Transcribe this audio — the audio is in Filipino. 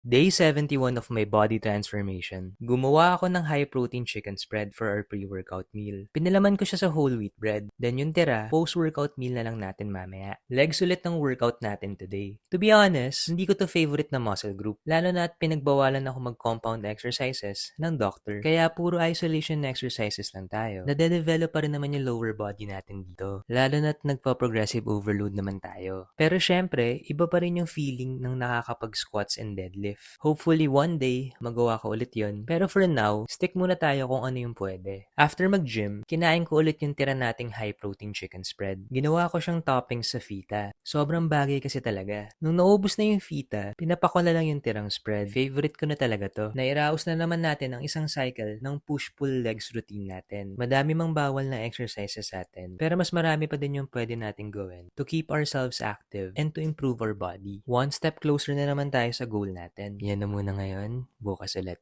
Day 71 of my body transformation. Gumawa ako ng high-protein chicken spread for our pre-workout meal. Pinalaman ko siya sa whole wheat bread. Then yung tira, post-workout meal na lang natin mamaya. Legs ulit ng workout natin today. To be honest, hindi ko to favorite na muscle group. Lalo na at pinagbawalan ako mag-compound exercises ng doctor. Kaya puro isolation exercises lang tayo. Nade-develop pa rin naman yung lower body natin dito. Lalo na at nagpa-progressive overload naman tayo. Pero syempre, iba pa rin yung feeling ng nakakapag-squats and deadlift. Hopefully one day, magawa ko ulit yun. Pero for now, stick muna tayo kung ano yung pwede. After mag-gym, kinain ko ulit yung tira nating high-protein chicken spread. Ginawa ko siyang toppings sa feta. Sobrang bagay kasi talaga. Nung naubos na yung feta, pinapako na lang yung tirang spread. Favorite ko na talaga to. Nairaos na naman natin ang isang cycle ng push-pull legs routine natin. Madami mang bawal na exercises sa atin. Pero mas marami pa din yung pwede natin gawin to keep ourselves active and to improve our body. One step closer na naman tayo sa goal natin. Yan na muna ngayon. Bukas ulit.